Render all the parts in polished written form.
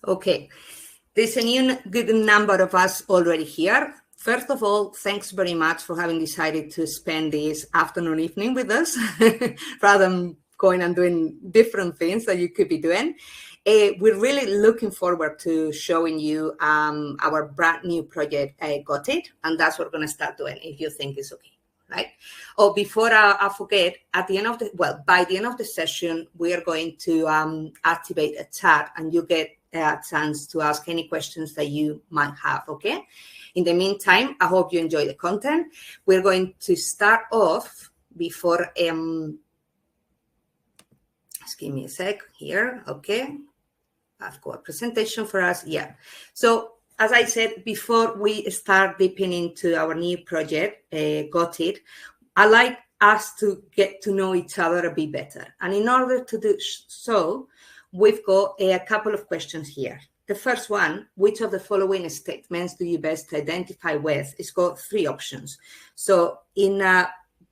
Okay, there's a good number of us already here. First of all, thanks very much for having decided to spend this afternoon, evening with us, rather than going and doing different things that you could be doing. We're really looking forward to showing you our brand new project, Got It, and that's what we're going to start doing if you think it's okay. Right? Oh, before I forget, by the end of the session, we are going to activate a chat, and you get a chance to ask any questions that you might have. Okay. In the meantime, I hope you enjoy the content. We're going to start off before. Just give me a sec here. Okay. I've got a presentation for us. Yeah. So, as I said, before we start dipping into our new project, Got It, I like us to get to know each other a bit better. And in order to do so, we've got a couple of questions here. The first one, which of the following statements do you best identify with? It's got three options. So in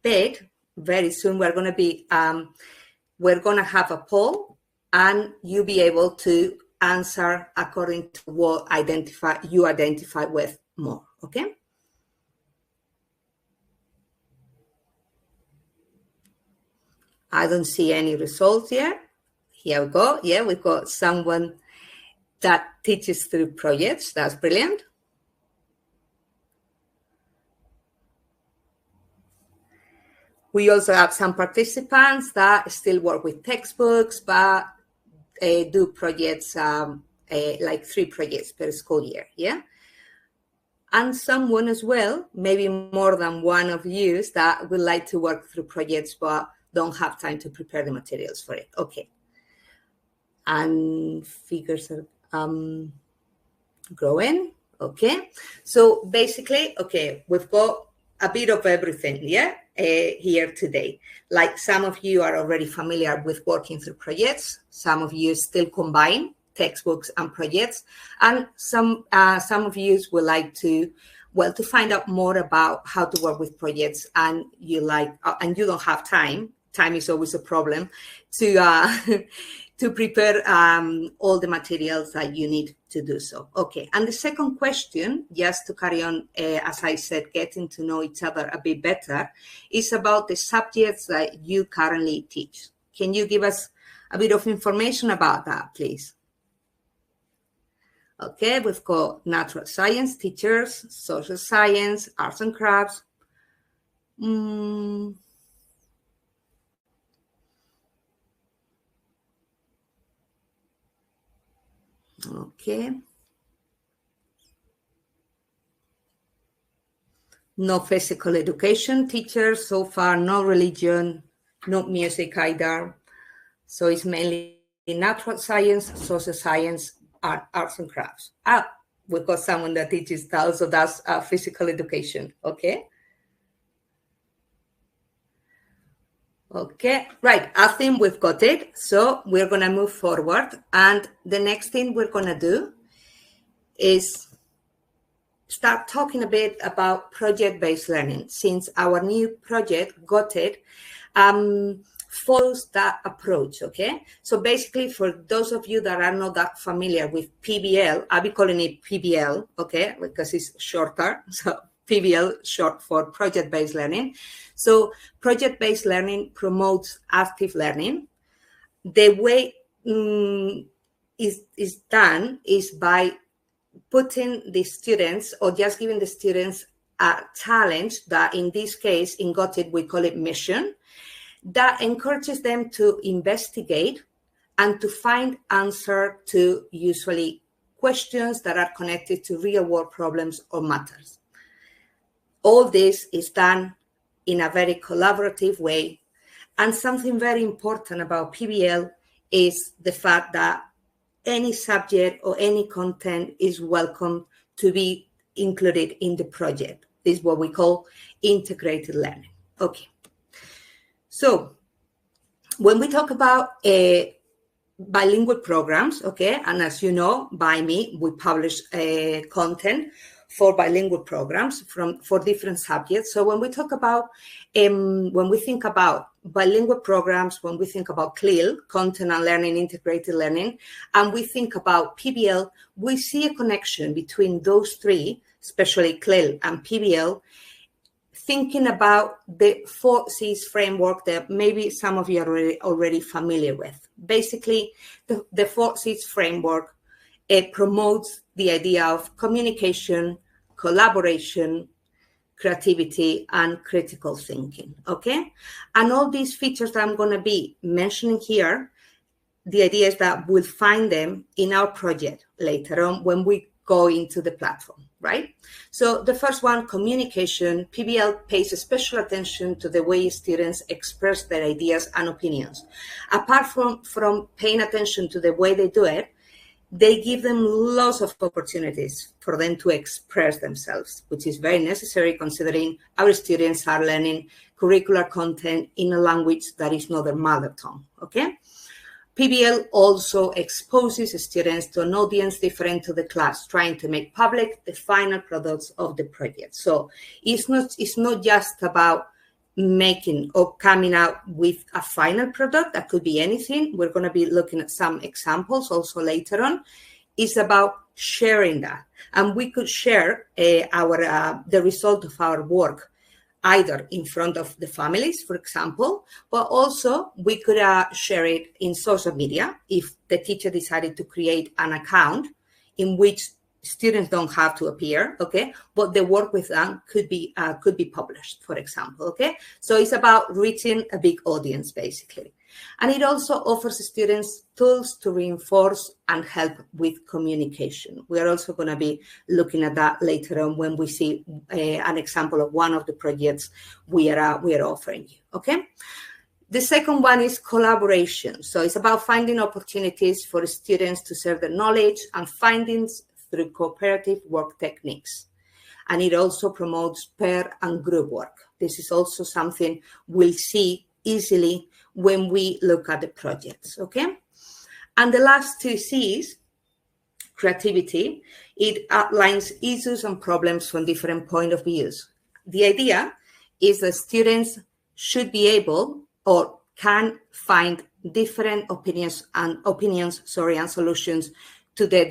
bed, very soon we're going to have a poll, and you'll be able to answer according to what you identify with more, okay? I don't see any results yet. Here we go. Yeah, we've got someone that teaches through projects. That's brilliant. We also have some participants that still work with textbooks, but do projects like 3 projects per school year, yeah? And someone as well, maybe more than one of you, that would like to work through projects but don't have time to prepare the materials for it. Okay. And figures are growing. Okay. So basically, okay, we've got a bit of everything, yeah, here today. Like some of you are already familiar with working through projects. Some of you still combine textbooks and projects, and some of you would like to find out more about how to work with projects, and you don't have time. Time is always a problem to to prepare all the materials that you need to do so. Okay, and the second question, just to carry on, as I said, getting to know each other a bit better, is about the subjects that you currently teach. Can you give us a bit of information about that, please? Okay, we've got natural science teachers, social science, arts and crafts. Okay. No physical education teachers so far, no religion, no music either. So it's mainly natural science, social science, arts and crafts. We've got someone that teaches that also does physical education. Okay. Okay, right. I think we've got it. So we're going to move forward. And the next thing we're going to do is start talking a bit about project-based learning, since our new project, Got It, follows that approach, okay? So basically, for those of you that are not that familiar with PBL, I'll be calling it PBL, okay, because it's shorter. So PBL, short for project-based learning. So project-based learning promotes active learning. The way is done is by putting the students, or just giving the students a challenge that, in this case, in Got It, we call it mission, that encourages them to investigate and to find answer to usually questions that are connected to real-world problems or matters. All this is done in a very collaborative way. And something very important about PBL is the fact that any subject or any content is welcome to be included in the project. This is what we call integrated learning. Okay. So when we talk about bilingual programs, okay, and as you know, ByME, we publish content for bilingual programs for different subjects. So when we talk about, when we think about bilingual programs, when we think about CLIL, content and learning, integrated learning, and we think about PBL, we see a connection between those three, especially CLIL and PBL, thinking about the 4Cs framework that maybe some of you are already familiar with. Basically, the 4Cs framework, it promotes the idea of communication, collaboration, creativity, and critical thinking, okay? And all these features that I'm going to be mentioning here, the idea is that we'll find them in our project later on when we go into the platform, right? So the first one, communication. PBL pays special attention to the way students express their ideas and opinions. Apart from paying attention to the way they do it, they give them lots of opportunities for them to express themselves, which is very necessary considering our students are learning curricular content in a language that is not their mother tongue, okay? PBL also exposes students to an audience different to the class, trying to make public the final products of the project. So it's not just about making or coming out with a final product. That could be anything. We're going to be looking at some examples also later on. It's about sharing that. And we could share the result of our work either in front of the families, for example, but also we could share it in social media if the teacher decided to create an account in which students don't have to appear, okay? But the work with them could be published, for example, okay? So it's about reaching a big audience, basically. And it also offers students tools to reinforce and help with communication. We are also going to be looking at that later on when we see an example of one of the projects we are offering you, okay? The second one is collaboration. So it's about finding opportunities for students to share their knowledge and findings through cooperative work techniques. And it also promotes pair and group work. This is also something we'll see easily when we look at the projects, okay? And the last two C's, creativity, it outlines issues and problems from different point of views. The idea is that students should be able or can find different opinions and solutions to the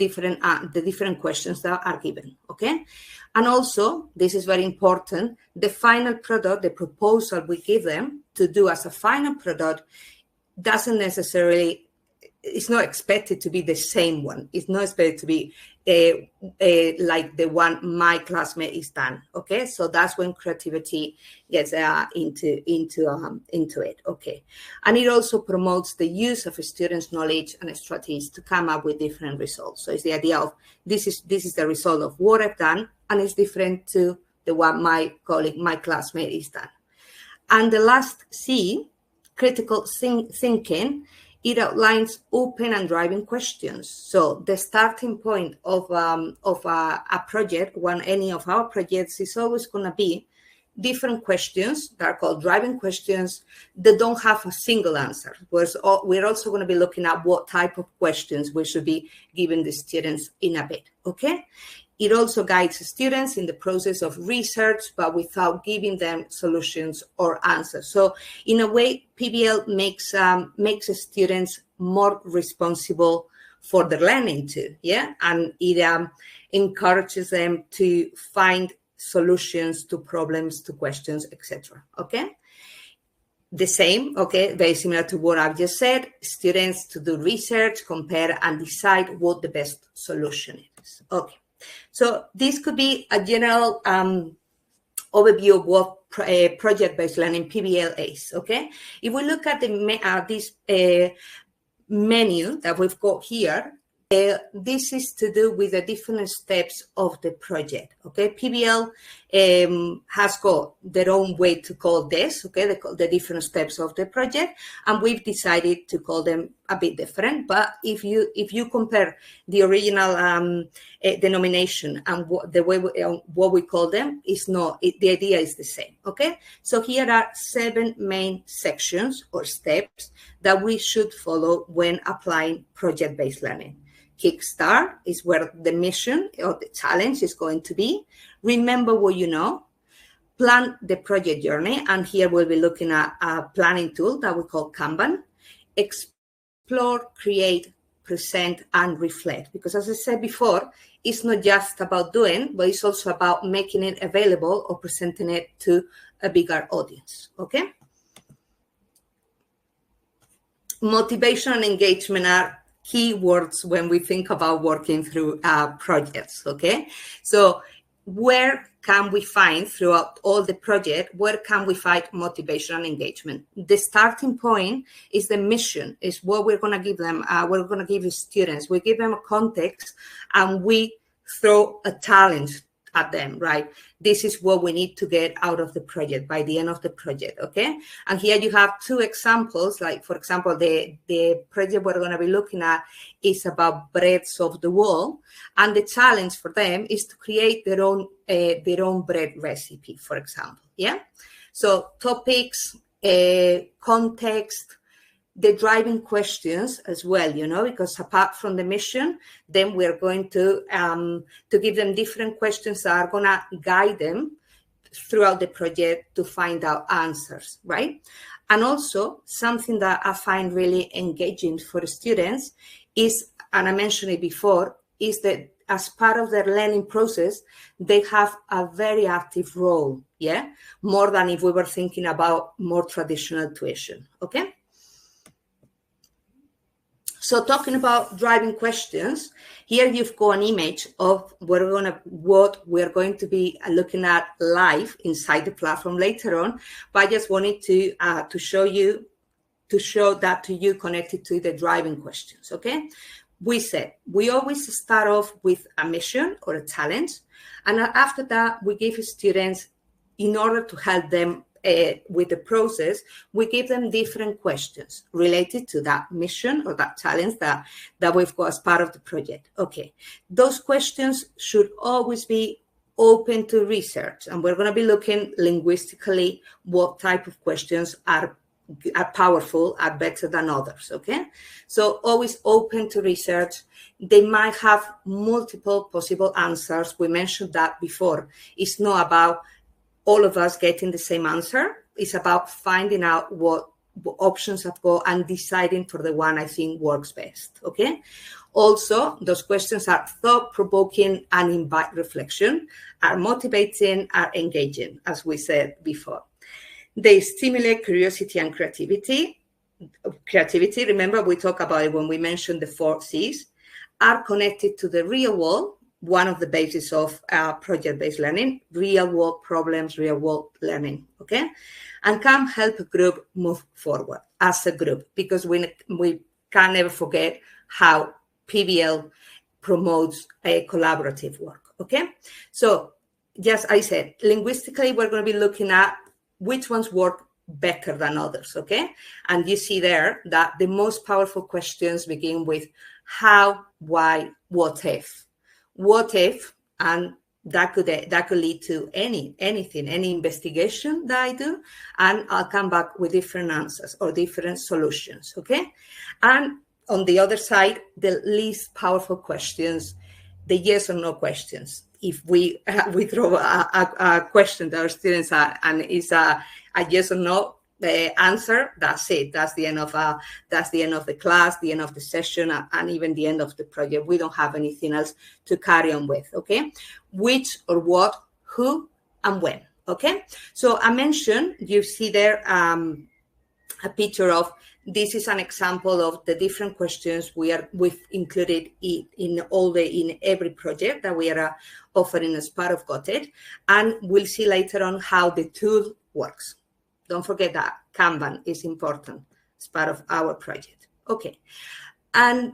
different questions that are given, okay? And also, this is very important, the final product, the proposal we give them to do as a final product doesn't necessarily, it's not expected to be the same one. It's not expected to be like the one my classmate is done, okay? So that's when creativity gets into it, okay? And it also promotes the use of students' knowledge and strategies to come up with different results. So it's the idea of this is the result of what I've done, and it's different to the one my colleague, my classmate is done. And the last C, critical thinking, it outlines open and driving questions. So the starting point of a project, any of our projects, is always going to be different questions that are called driving questions that don't have a single answer. We're also going to be looking at what type of questions we should be giving the students in a bit, okay? It also guides students in the process of research, but without giving them solutions or answers. So in a way, PBL makes students more responsible for their learning too, yeah? And it encourages them to find solutions to problems, to questions, etc., okay? The same, okay, very similar to what I've just said, students to do research, compare, and decide what the best solution is, okay? So this could be a general overview of what project-based learning PBL is, okay? If we look at this menu that we've got here, this is to do with the different steps of the project, okay? PBL has got their own way to call this, okay? The different steps of the project, and we've decided to call them a bit different. But if you compare the original denomination and what we call them, the idea is the same, okay? So here are 7 main sections or steps that we should follow when applying project-based learning. Kickstart is where the mission or the challenge is going to be. Remember what you know. Plan the project journey. And here we'll be looking at a planning tool that we call Kanban. Explore, create, present, and reflect. Because as I said before, it's not just about doing, but it's also about making it available or presenting it to a bigger audience, okay? Motivation and engagement are key words when we think about working through projects, okay? So where can we find throughout all the project, where can we find motivation and engagement? The starting point is the mission, is what we're going to give them. We're going to give the students. We give them a context and we throw a challenge at them, right? This is what we need to get out of the project by the end of the project, okay? And here you have two examples, like, for example, the project we're going to be looking at is about breads of the wall, and the challenge for them is to create their own bread recipe, for example, yeah? So topics, context, the driving questions as well, you know, because apart from the mission, then we're going to give them different questions that are going to guide them throughout the project to find out answers, right? And also something that I find really engaging for the students is, and I mentioned it before, is that as part of their learning process, they have a very active role, yeah? More than if we were thinking about more traditional tuition, okay? So talking about driving questions, here you've got an image of what we're going to be looking at live inside the platform later on. But I just wanted to show that to you connected to the driving questions, okay? We said we always start off with a mission or a challenge. And after that, we give students, in order to help them with the process, we give them different questions related to that mission or that challenge that we've got as part of the project. Okay, those questions should always be open to research, and we're going to be looking linguistically what type of questions are powerful, are better than others, okay? So always open to research. They might have multiple possible answers. We mentioned that before. It's not about all of us getting the same answer. It's about finding out what options I've got and deciding for the one I think works best, okay? Also, those questions are thought-provoking and invite reflection, are motivating, are engaging, as we said before. They stimulate curiosity and creativity. Creativity, remember we talked about it when we mentioned the 4 C's, are connected to the real world, one of the bases of project-based learning, real-world problems, real-world learning, okay? And can help a group move forward as a group, because we can never forget how PBL promotes a collaborative work, okay? So, just I said, linguistically, we're going to be looking at which ones work better than others, okay? And you see there that the most powerful questions begin with how, why, what if. What if, and that could lead to anything, any investigation that I do, and I'll come back with different answers or different solutions, okay? And on the other side, the least powerful questions, the yes or no questions. If we throw a question to our students and it's a yes or no answer, that's it. That's the end of the class, the end of the session, and even the end of the project. We don't have anything else to carry on with, okay? Which or what, who, and when, okay? So I mentioned, you see there a picture of, this is an example of the different questions we've included in every project that we are offering as part of Got It, and we'll see later on how the tool works. Don't forget that Kanban is important as part of our project. Okay. And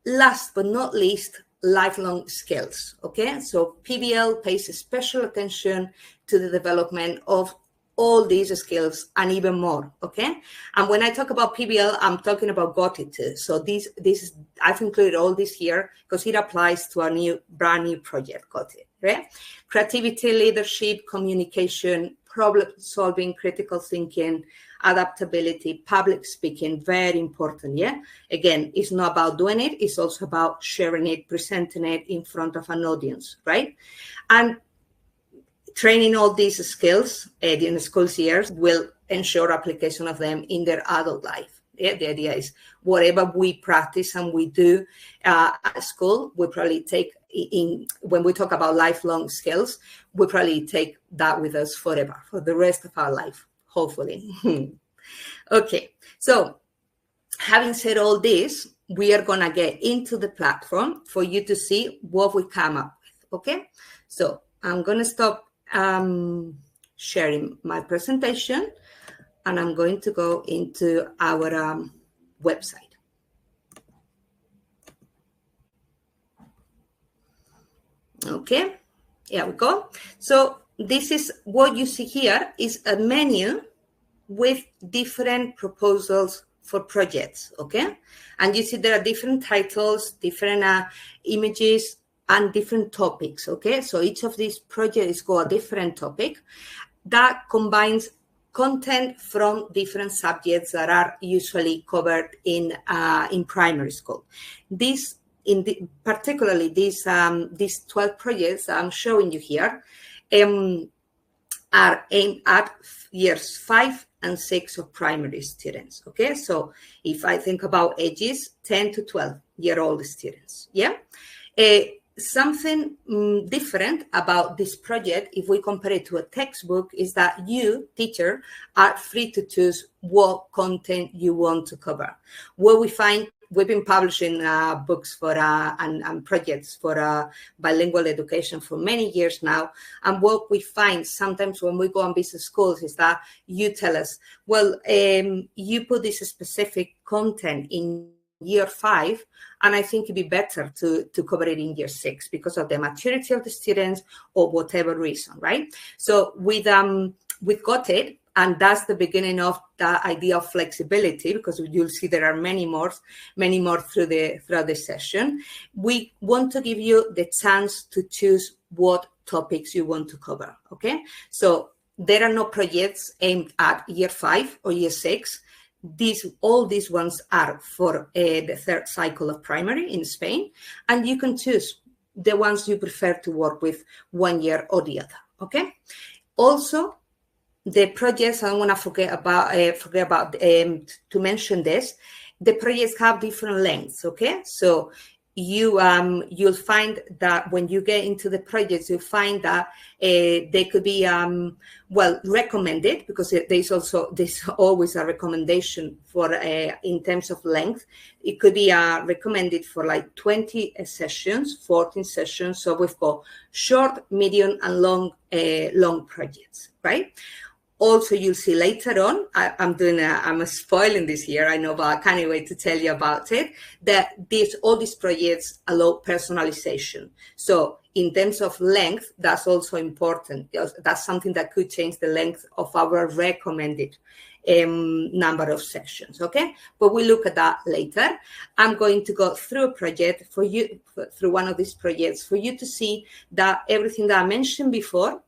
last but not least, lifelong skills. Okay. So PBL pays special attention to the development of all these skills and even more. Okay. And when I talk about PBL, I'm talking about Got It too. So this is, I've included all this here because it applies to our brand new project, Got It. Right? Creativity, leadership, communication, problem solving, critical thinking, adaptability, public speaking, very important, yeah? Again, it's not about doing it, it's also about sharing it, presenting it in front of an audience, right? And training all these skills in the school years will ensure application of them in their adult life. Yeah, the idea is whatever we practice and we do at school, we probably take when we talk about lifelong skills, we probably take that with us forever, for the rest of our life, hopefully. Okay, so having said all this, we are going to get into the platform for you to see what we come up with, okay? So I'm going to stop sharing my presentation, and I'm going to go into our website. Okay, here we go. So this is what you see here is a menu with different proposals for projects, okay? And you see there are different titles, different images, and different topics, okay? So each of these projects got a different topic that combines content from different subjects that are usually covered in primary school. Particularly these 12 projects I'm showing you here are aimed at years 5 and 6 of primary students, okay? So if I think about ages 10 to 12-year-old students, yeah? Something different about this project, if we compare it to a textbook, is that you, teacher, are free to choose what content you want to cover. What we find, we've been publishing books for and projects for bilingual education for many years now. And what we find sometimes when we go and visit schools is that you tell us, well, you put this specific content in year 5, and I think it'd be better to cover it in year 6 because of the maturity of the students or whatever reason, right? So we've got it, and that's the beginning of the idea of flexibility, because you'll see there are many more throughout the session. We want to give you the chance to choose what topics you want to cover, okay? So there are no projects aimed at year 5 or year 6. All these ones are for the 3rd cycle of primary in Spain, and you can choose the ones you prefer to work with, 1 year or the other, okay? Also, the projects, I don't want to forget about to mention this, the projects have different lengths, okay? So you'll find that when you get into the projects, you'll find that they could be, recommended, because there's always a recommendation for, in terms of length. It could be recommended for like 20 sessions, 14 sessions. So we've got short, medium, and long projects, right? Also, you'll see later on, I'm spoiling this here, I know, but I can't wait to tell you about it, that all these projects allow personalization. So in terms of length, that's also important. That's something that could change the length of our recommended number of sessions, okay? But we'll look at that later. I'm going to go through a project for you, through one of these projects, for you to see that everything that I mentioned before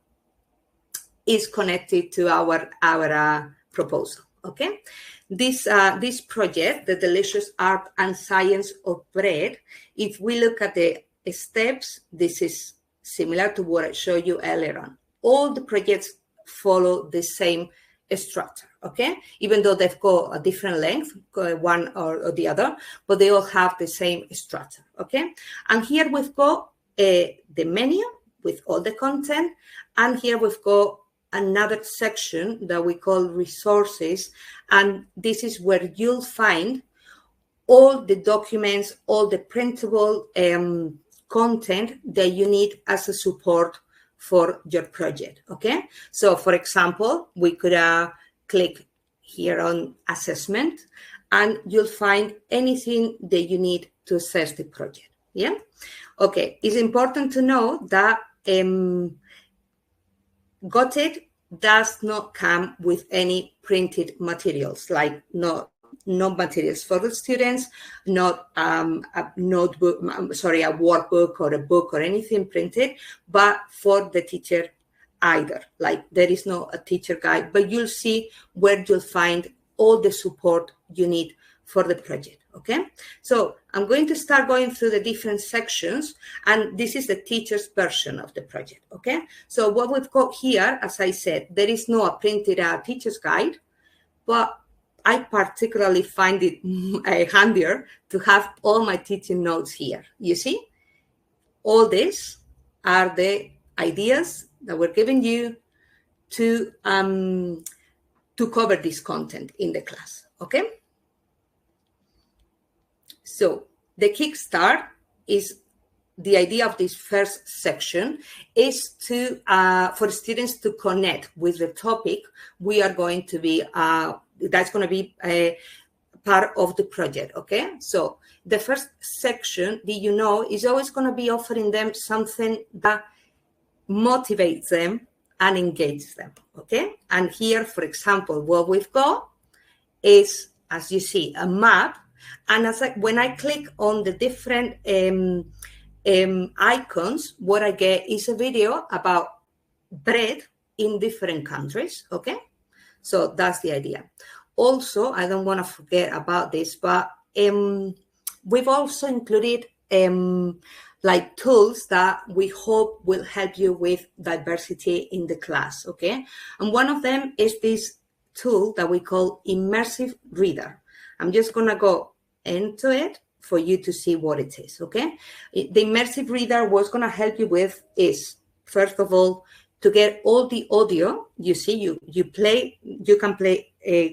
is connected to our proposal, okay? This project, The Delicious Art and Science of Bread, if we look at the steps, this is similar to what I showed you earlier on. All the projects follow the same structure, okay? Even though they've got a different length, one or the other, but they all have the same structure, okay? And here we've got the menu with all the content, and here we've got another section that we call resources, and this is where you'll find all the documents, all the printable content that you need as a support for your project, okay? So, for example, we could click here on assessment, and you'll find anything that you need to assess the project, yeah? Okay, it's important to know that Got It does not come with any printed materials, like no materials for the students, not a notebook, a workbook or a book or anything printed, but for the teacher either. Like there is no a teacher guide, but you'll see where you'll find all the support you need for the project, okay? So I'm going to start going through the different sections, and this is the teacher's version of the project, okay? So what we've got here, as I said, there is no a printed teacher's guide, but I particularly find it handier to have all my teaching notes here. You see, all these are the ideas that we're giving you to cover this content in the class, okay? So the kickstart is the idea of this first section is to for students to connect with the topic we are going to be that's going to be a part of the project, okay? So the first section, is always going to be offering them something that motivates them and engages them, okay? And here, for example, what we've got is, as you see, a map. And when I click on the different icons, what I get is a video about bread in different countries, okay? So that's the idea. Also, I don't want to forget about this, but we've also included like tools that we hope will help you with diversity in the class, okay? And one of them is this tool that we call Immersive Reader. I'm just going to go into it for you to see what it is, okay? The Immersive Reader, what's going to help you with is, first of all, to get all the audio. You see, you can play,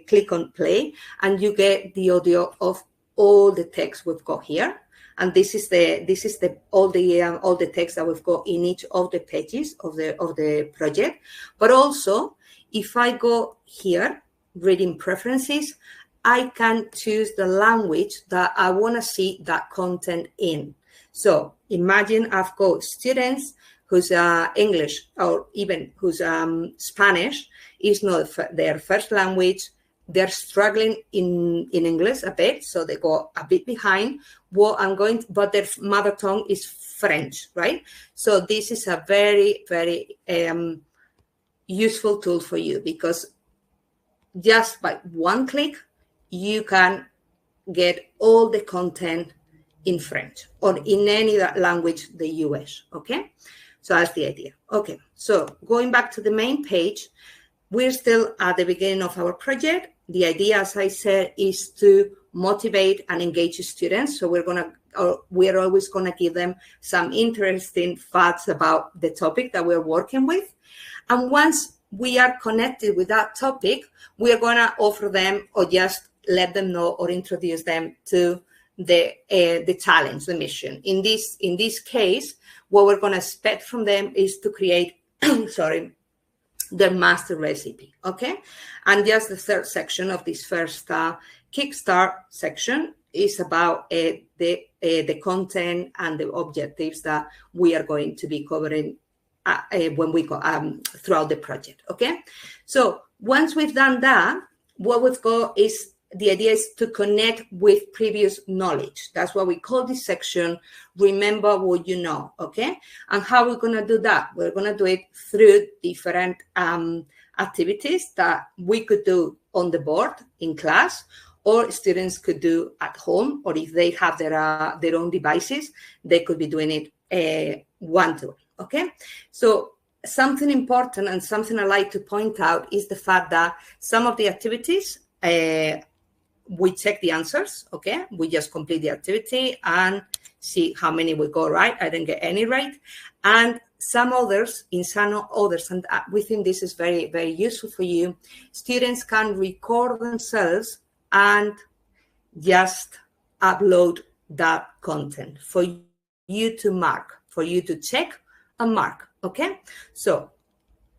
click on play, and you get the audio of all the text we've got here. And this is all the text that we've got in each of the pages of the project. But also, if I go here, reading preferences, I can choose the language that I want to see that content in. So imagine I've got students whose English or even whose Spanish is not their first language. They're struggling in English a bit, so they go a bit behind. But their mother tongue is French, right? So this is a very, very useful tool for you, because just by one click, you can get all the content in French or in any language that you wish, okay? So that's the idea. Okay, so going back to the main page, we're still at the beginning of our project. The idea, as I said, is to motivate and engage students. So we're always gonna give them some interesting facts about the topic that we're working with. And once we are connected with that topic, we are gonna offer them or just let them know or introduce them to the challenge, the mission. In this case, what we're going to expect from them is to create, their master recipe, okay? And just the third section of this first Kickstart section is about the content and the objectives that we are going to be covering when we go throughout the project, okay? So once we've done that, what we've got is the idea is to connect with previous knowledge. That's what we call this section, remember what you know, okay? And how we're going to do that? We're going to do it through different activities that we could do on the board in class, or students could do at home, or if they have their own devices, they could be doing it one-to-one, okay? So something important and something I like to point out is the fact that some of the activities, we check the answers, okay? We just complete the activity and see how many we got right. I didn't get any right. And some others, and we think this is very, very useful for you. Students can record themselves and just upload that content for you to mark, for you to check and mark, okay? So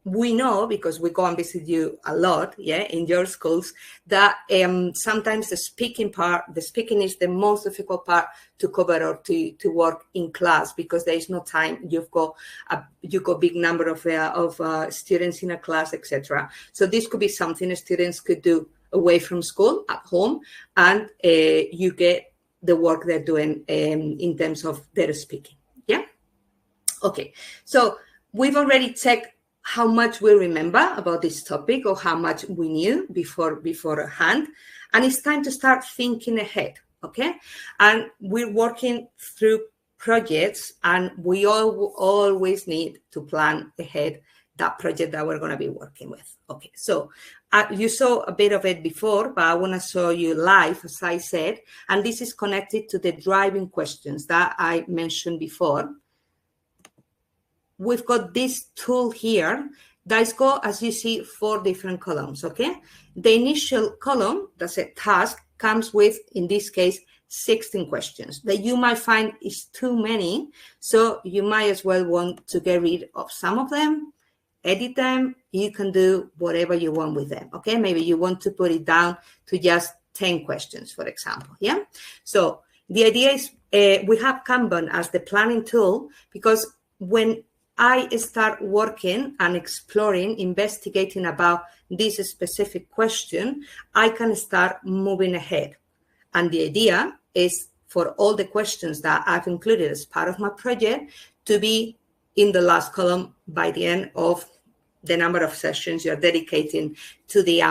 we know, because we go and visit you a lot, in your schools, that sometimes the speaking is the most difficult part to cover or to work in class, because there is no time. You've got big number of students in a class, etc. So this could be something students could do away from school at home, and you get the work they're doing in terms of their speaking. Yeah. Okay. So we've already checked how much we remember about this topic or how much we knew beforehand. And it's time to start thinking ahead, okay? And we're working through projects, and we always need to plan ahead that project that we're going to be working with. Okay, so you saw a bit of it before, but I want to show you live, as I said, and this is connected to the driving questions that I mentioned before. We've got this tool here that's got, as you see, 4 different columns, okay? The initial column, that's a task, comes with, in this case, 16 questions that you might find is too many, so you might as well want to get rid of some of them, edit them. You can do whatever you want with them, okay? Maybe you want to put it down to just 10 questions, for example, yeah? So the idea is we have Kanban as the planning tool, because when I start working and exploring, investigating about this specific question, I can start moving ahead. And the idea is for all the questions that I've included as part of my project to be in the last column by the end of the number of sessions you're dedicating to the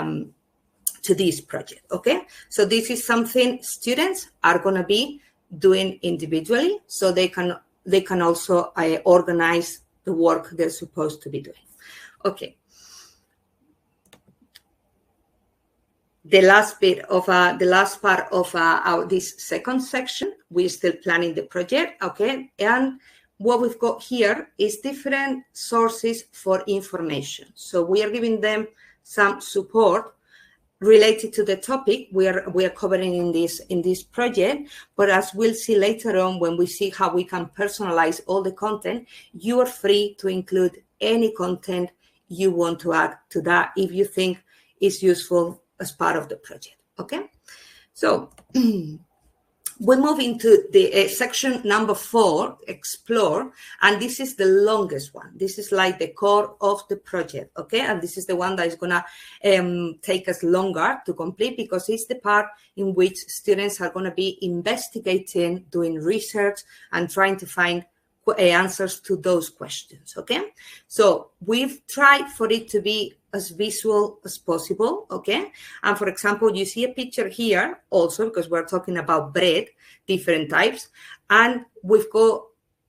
to this project, okay? So this is something students are going to be doing individually, so they can also organize the work they're supposed to be doing. Okay. The last bit of the last part of this second section, we're still planning the project, okay? And what we've got here is different sources for information. So we are giving them some support related to the topic we are covering in this project, but as we'll see later on when we see how we can personalize all the content, you are free to include any content you want to add to that if you think is useful as part of the project, okay? So we move into the section number 4, explore, and this is the longest one. This is like the core of the project, okay? And this is the one that is gonna take us longer to complete, because it's the part in which students are gonna be investigating, doing research, and trying to find answers to those questions, okay? So we've tried for it to be as visual as possible, okay? And for example, you see a picture here also, because we're talking about bread, different types, and we've got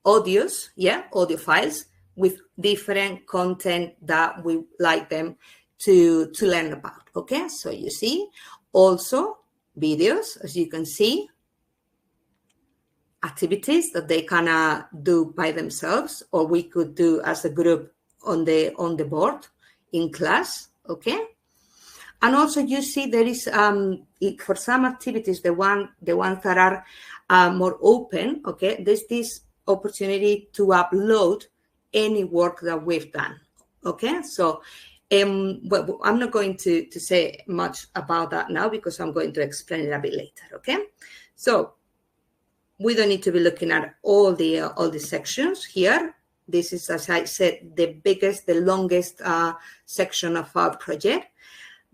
audios, yeah, audio files with different content that we like them to learn about, okay? So you see also videos, as you can see, activities that they can do by themselves, or we could do as a group on the board in class, okay? And also you see there is for some activities, the ones that are more open, okay, there's this opportunity to upload any work that we've done, okay? So well, I'm not going to say much about that now, because I'm going to explain it a bit later, okay? So we don't need to be looking at all the sections here. This is, as I said, the biggest, the longest section of our project.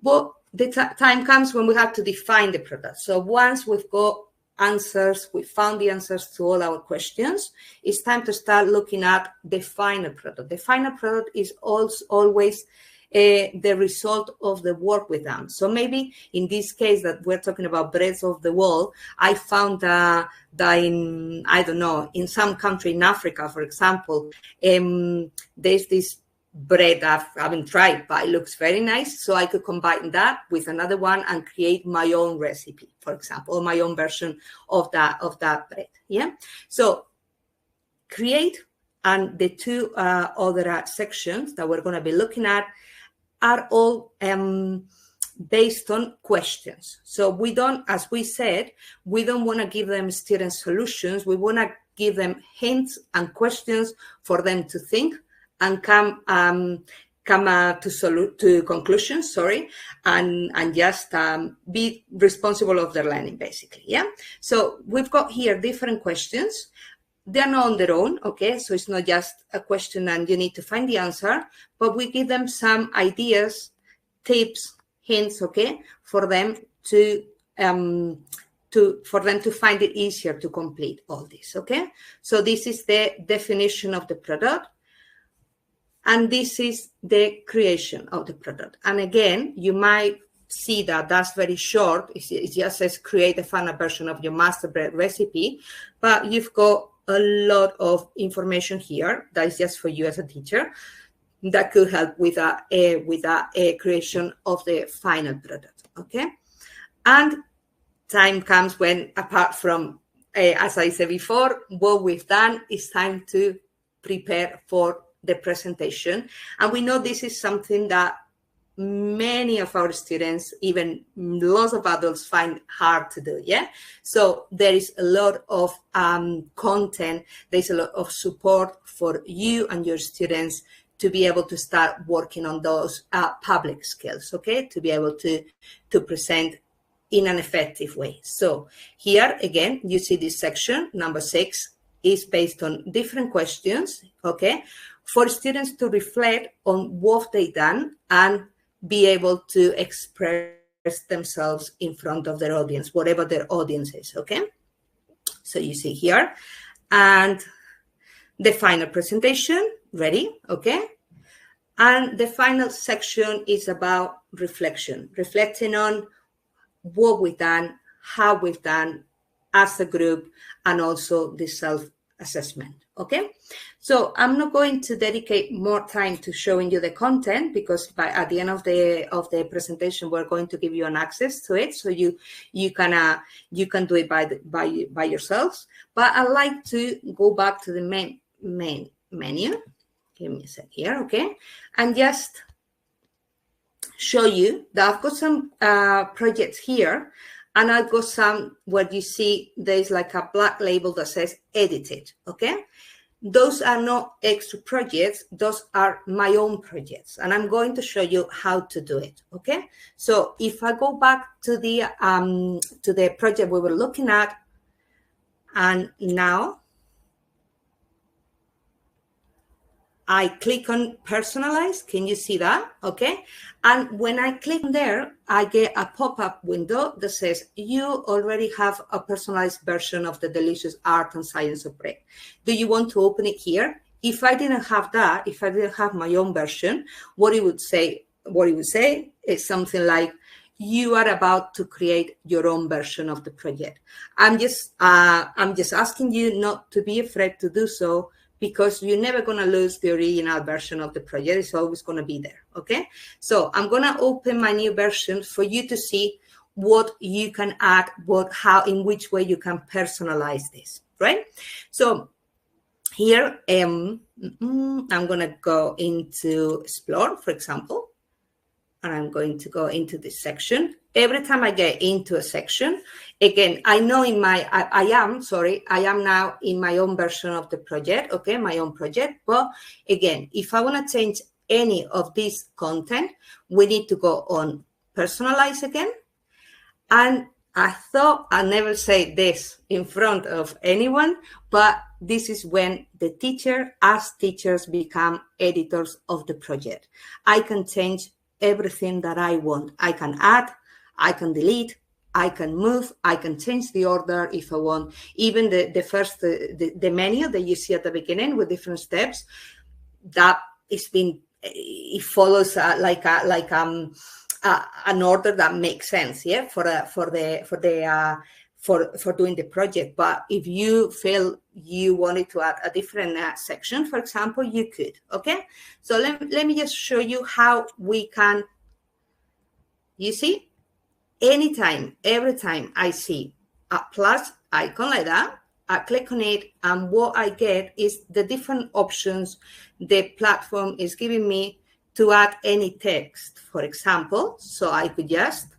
But the time comes when we have to define the product. So once we've got answers, we found the answers to all our questions, it's time to start looking at the final product. The final product is always the result of the work we've done. So maybe in this case that we're talking about breads of the world, I found that in, I don't know, in some country in Africa, for example, there's this bread that I haven't tried, but it looks very nice. So I could combine that with another one and create my own recipe, for example, or my own version of that bread. Yeah. So create, and the two other sections that we're going to be looking at are all based on questions. So we don't, as we said, we don't want to give them student solutions. We want to give them hints and questions for them to think and come to conclusions, sorry, and just be responsible of their learning, basically, yeah? So we've got here different questions. They're not on their own, okay? So it's not just a question and you need to find the answer, but we give them some ideas, tips, hints, okay, for them to find it easier to complete all this, okay? So this is the definition of the product. And this is the creation of the product. And again, you might see that that's very short. It just says create a final version of your master bread recipe, but you've got a lot of information here that is just for you as a teacher that could help with a creation of the final product. Okay, and time comes when, apart from as I said before, what we've done is time to prepare for the presentation. And we know this is something that many of our students, even lots of adults, find hard to do. Yeah. So there is a lot of content. There's a lot of support for you and your students to be able to start working on those public skills. Okay. To be able to present in an effective way. So here again, you see this section, number 6, is based on different questions. Okay. For students to reflect on what they've done and be able to express themselves in front of their audience, whatever their audience is, okay? So you see here, and the final presentation, ready, okay? And the final section is about reflection, reflecting on what we've done, how we've done as a group, and also the self-assessment. Okay, so I'm not going to dedicate more time to showing you the content, because at the end of the presentation we're going to give you an access to it, so you can do it by yourselves. But I'd like to go back to the main menu. Give me a sec here, okay, and just show you that I've got some projects here. And I've got some where you see there's like a black label that says edited, okay? Those are not extra projects, those are my own projects. And I'm going to show you how to do it, okay? So if I go back to the project we were looking at, and now I click on personalize. Can you see that? Okay. And when I click there, I get a pop-up window that says, you already have a personalized version of the delicious art and science of bread. Do you want to open it here? If I didn't have that, if I didn't have my own version, what it would say is something like, you are about to create your own version of the project. I'm just asking you not to be afraid to do so, because you're never going to lose the original version of the project. It's always going to be there, okay? So I'm going to open my new version for you to see what you can add, in which way you can personalize this, right? So here, I'm going to go into Explore, for example, and I'm going to go into this section. Every time I get into a section, again, I know I am now in my own version of the project, okay, my own project. But again, if I want to change any of this content, we need to go on personalize again. And I thought I never say this in front of anyone, but this is when the teacher, as teachers, become editors of the project. I can change everything that I want. I can add, I can delete, I can move, I can change the order if I want. Even the menu that you see at the beginning with different steps, that it follows an order that makes sense, yeah, for doing the project. But if you feel you wanted to add a different section, for example, you could, okay? So let me just show you how we can, you see, every time I see a plus icon like that, I click on it, and what I get is the different options the platform is giving me to add any text, for example. So I could just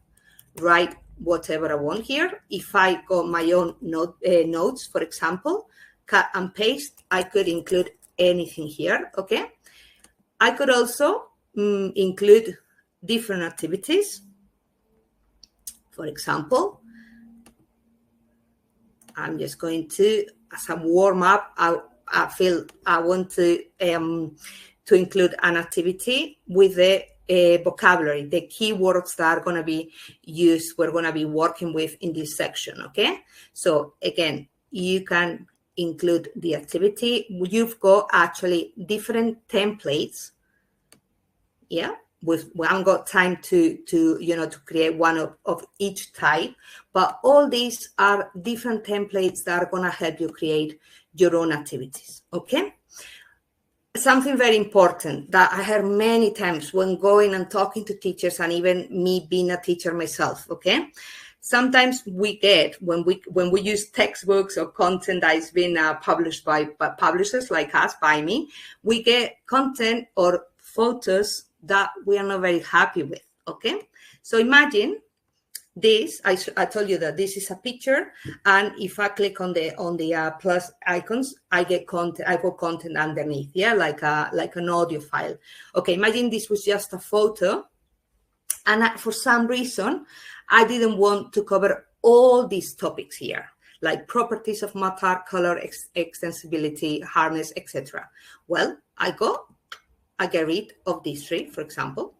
write whatever I want here. If I got my own notes, for example, cut and paste, I could include anything here, okay? I could also include different activities. For example, I'm just going to, as a warm up, I feel I want to include an activity with the vocabulary, the keywords that are going to be used, we're going to be working with in this section, okay? So again, you can include the activity. You've got actually different templates Yeah, we haven't got time to create one of each type, but all these are different templates that are going to help you create your own activities. Okay. Something very important that I heard many times when going and talking to teachers, and even me being a teacher myself. Okay. Sometimes we get, when we use textbooks or content that is being published by publishers like us, ByME, we get content or photos that we are not very happy with. Okay, so imagine this. I told you that this is a picture, and if I click on the plus icons, I get content. I got content underneath. Yeah, like an audio file. Okay, imagine this was just a photo, and for some reason, I didn't want to cover all these topics here, like properties of matter, color, extensibility, hardness, etc. Well, I get rid of these three, for example,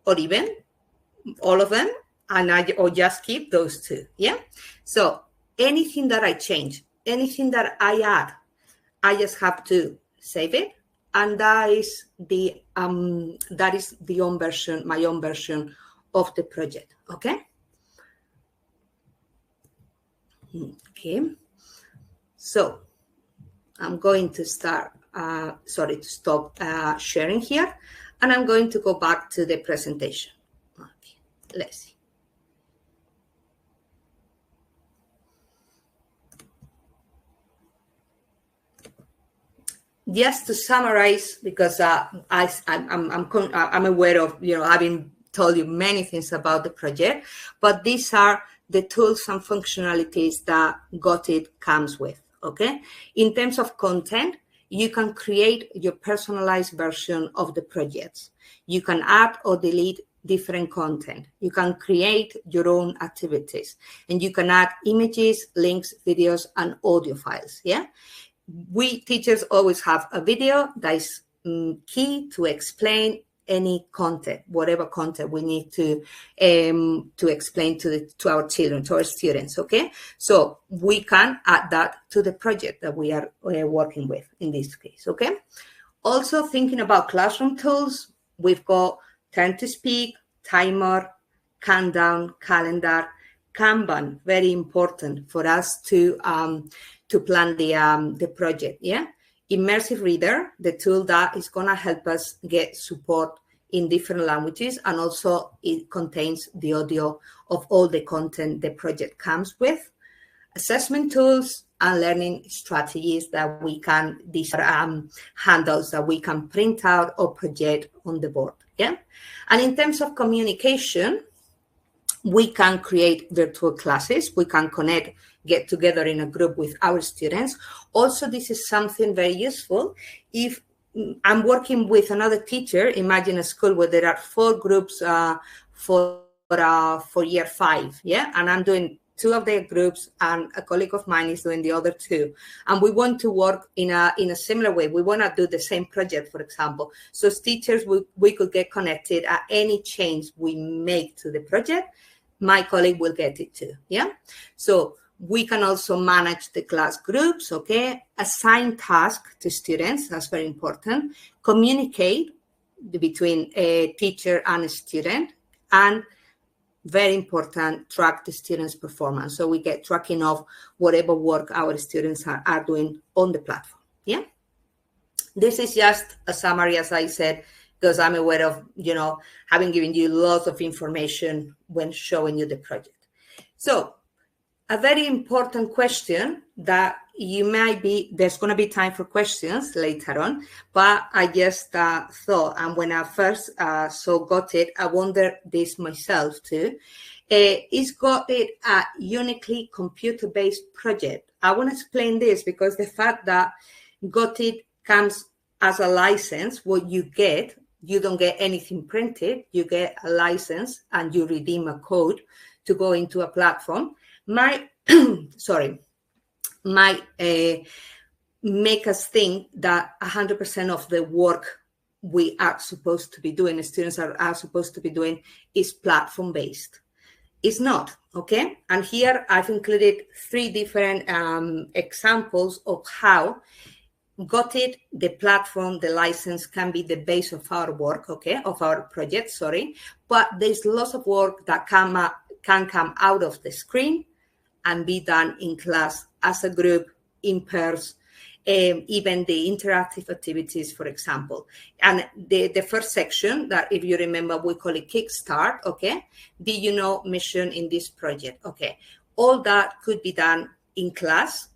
or even all of them, and or just keep those two. Yeah. So anything that I change, anything that I add, I just have to save it, and that is the own version, my own version of the project. Okay. Okay. So I'm going to stop sharing here, and I'm going to go back to the presentation. Okay. Let's see. Just to summarize, because I'm aware of, having told you many things about the project, but these are the tools and functionalities that Got It comes with. Okay. In terms of content, you can create your personalized version of the projects. You can add or delete different content. You can create your own activities, and you can add images, links, videos, and audio files. Yeah. We teachers always have a video that is key to explain any content, whatever content we need to explain to our children, to our students. Okay, so we can add that to the project that we are working with in this case. Okay, also thinking about classroom tools, we've got turn to speak, timer, countdown, calendar, Kanban, very important for us to plan the project. Yeah, Immersive Reader, the tool that is going to help us get support in different languages, and also it contains the audio of all the content the project comes with. Assessment tools and learning strategies that we can, these are handouts that we can print out or project on the board. Yeah, and in terms of communication, we can create virtual classes. We can get together in a group with our students. Also, this is something very useful. If I'm working with another teacher, imagine a school where there are 4 groups for year 5, yeah? And I'm doing 2 of their groups, and a colleague of mine is doing the other 2. And we want to work in a similar way. We want to do the same project, for example. So as teachers, we could get connected at any change we make to the project. My colleague will get it too, yeah? So we can also manage the class groups, okay? Assign tasks to students, that's very important. Communicate between a teacher and a student, and very important, track the students' performance. So we get tracking of whatever work our students are doing on the platform, yeah? This is just a summary, as I said, because I'm aware of, having given you lots of information when showing you the project. So a very important question that there's going to be time for questions later on, but I just thought, and when I first Got It, I wondered this myself too. Is Got It a uniquely computer-based project? I want to explain this because the fact that Got It comes as a license, what you get, you don't get anything printed, you get a license and you redeem a code to go into a platform, might make us think that 100% of the work we are supposed to be doing, the students are supposed to be doing, is platform-based. It's not, okay? And here I've included 3 different examples of how got it. The platform, the license can be the base of our work, okay, of our project, sorry. But there's lots of work that can come out of the screen and be done in class as a group, in pairs, even the interactive activities, for example. And the first section that, if you remember, we call it Kickstart, okay? Did you know mission in this project? Okay, all that could be done in class.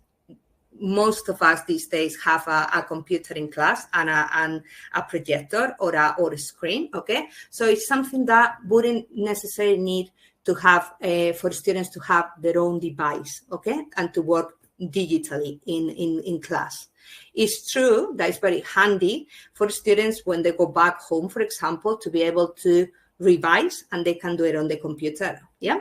Most of us these days have a computer in class and a projector or a screen, okay? So it's something that wouldn't necessarily need to have for students to have their own device, okay? And to work digitally in class. It's true that it's very handy for students when they go back home, for example, to be able to revise, and they can do it on the computer, yeah?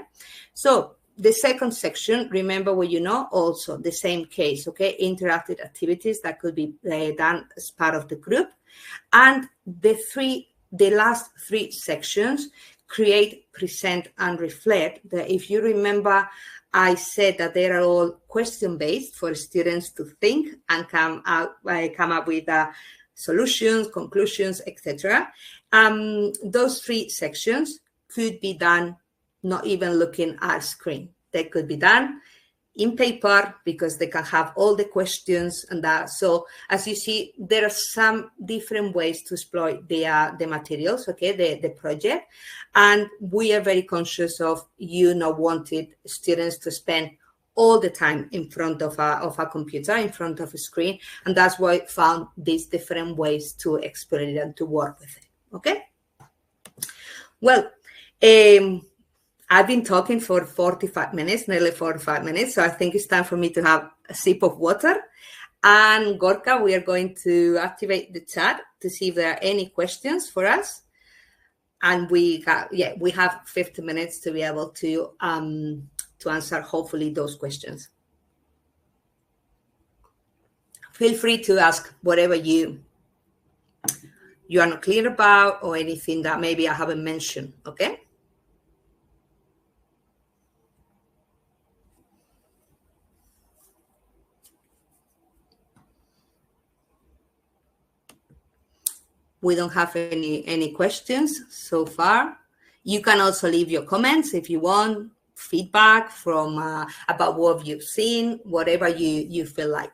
So the second section, remember what you know, also the same case, okay? Interactive activities that could be done as part of the group. And the last three sections, create, present, and reflect. That, if you remember, I said that they are all question-based for students to think and come up with solutions, conclusions, etc. Those three sections could be done not even looking at a screen. They could be done in paper because they can have all the questions and that. So as you see, there are some different ways to exploit the materials, okay, the project. And we are very conscious of not wanting students to spend all the time in front of a computer, in front of a screen. And that's why I found these different ways to explore it and to work with it, okay? Well, I've been talking for 45 minutes, nearly 45 minutes, so I think it's time for me to have a sip of water. And Gorka, we are going to activate the chat to see if there are any questions for us. And we have 50 minutes to be able to answer, hopefully, those questions. Feel free to ask whatever you are not clear about or anything that maybe I haven't mentioned, okay? We don't have any questions so far. You can also leave your comments if you want, feedback from about what you've seen, whatever you feel like.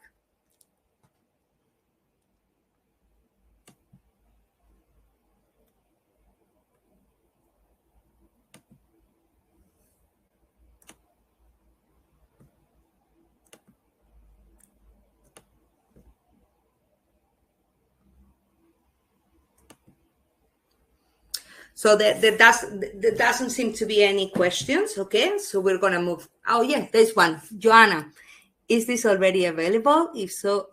So there doesn't seem to be any questions, okay? So we're going to move. Oh, yeah, there's one. Joanna, is this already available? If so,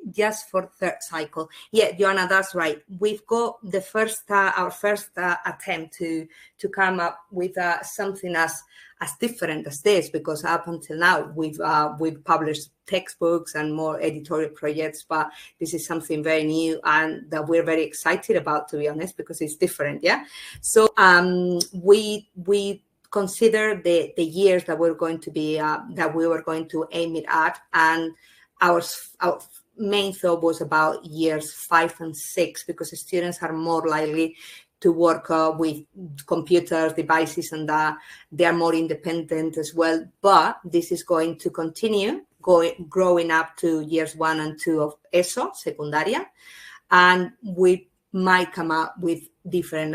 just for third cycle. Yeah, Joanna, that's right. We've got the our first attempt to come up with something as different as this, because up until now we've published textbooks and more editorial projects, but this is something very new and that we're very excited about, to be honest, because it's different. Yeah. So we consider the years that we're going to be that we were going to aim it at, and our main thought was about years 5 and 6, because the students are more likely to work with computers, devices, and they are more independent as well. But this is going to continue growing up to years 1 and 2 of ESO, secundaria, and we might come up with different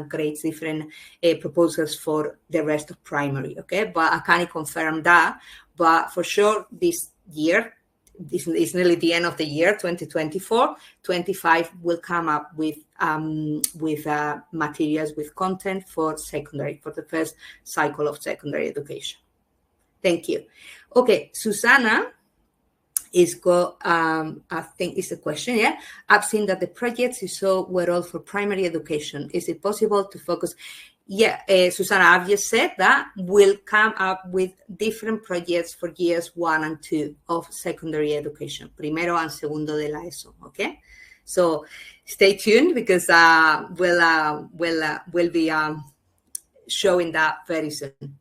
grades, different proposals for the rest of primary, okay? But I can't confirm that. But for sure, this year, this is nearly the end of the year, 2024, 25 will come up with materials, with content for secondary, for the first cycle of secondary education. Thank you. Okay, Susanna is got, I think it's a question, yeah? I've seen that the projects you saw were all for primary education. Is it possible to focus? Yeah, Susanna, I've just said that we'll come up with different projects for years 1 and 2 of secondary education, primero and segundo de la ESO, okay? So stay tuned, because we'll be showing that very soon.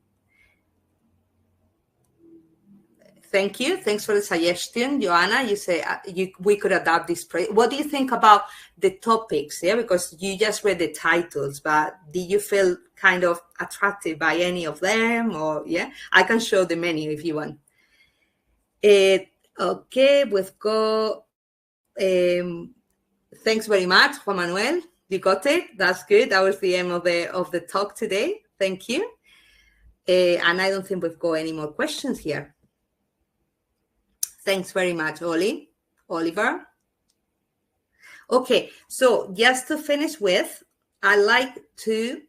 Thank you. Thanks for the suggestion, Joanna. You say we could adapt this. What do you think about the topics? Yeah, because you just read the titles, but did you feel kind of attracted by any of them? Or yeah, I can show the menu if you want. Okay, we've got. Thanks very much, Juan Manuel. You got it. That's good. That was the end of the talk today. Thank you. And I don't think we've got any more questions here. Thanks very much, Oliver. Okay, so just to finish with, I like to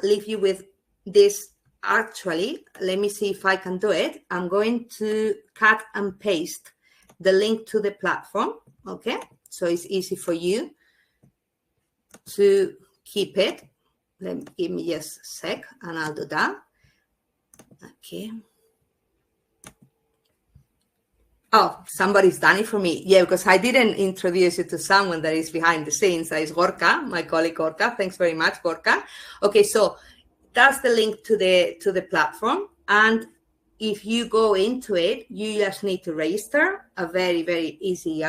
leave you with this. Actually, let me see if I can do it. I'm going to cut and paste the link to the platform. Okay, so it's easy for you to keep it. Give me just a sec and I'll do that. Okay. Oh, somebody's done it for me. Yeah, because I didn't introduce you to someone that is behind the scenes. That is Gorka, my colleague Gorka. Thanks very much, Gorka. Okay, so that's the link to the platform. And if you go into it, you just need to register. A very, very easy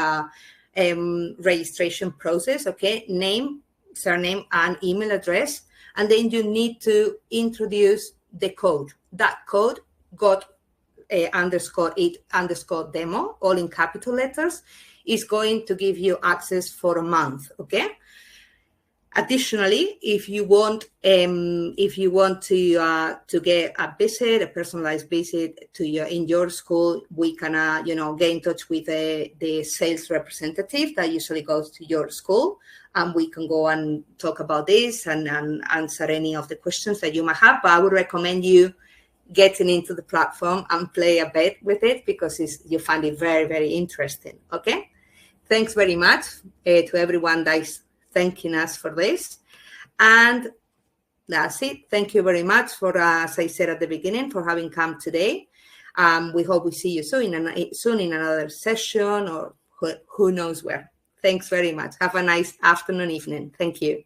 registration process. Okay, name, surname, and email address. And then you need to introduce the code. That code got _it_ demo, all in capital letters, is going to give you access for a month. Okay. Additionally, if you want to get a visit, a personalized visit in your school, we can get in touch with the sales representative that usually goes to your school, and we can go and talk about this and answer any of the questions that you might have. But I would recommend you getting into the platform and play a bit with it, because you find it very, very interesting. Okay. Thanks very much to everyone that is thanking us for this. And that's it. Thank you very much for, as I said at the beginning, for having come today. We hope we see you soon in another session, or who knows where. Thanks very much. Have a nice afternoon, evening. Thank you.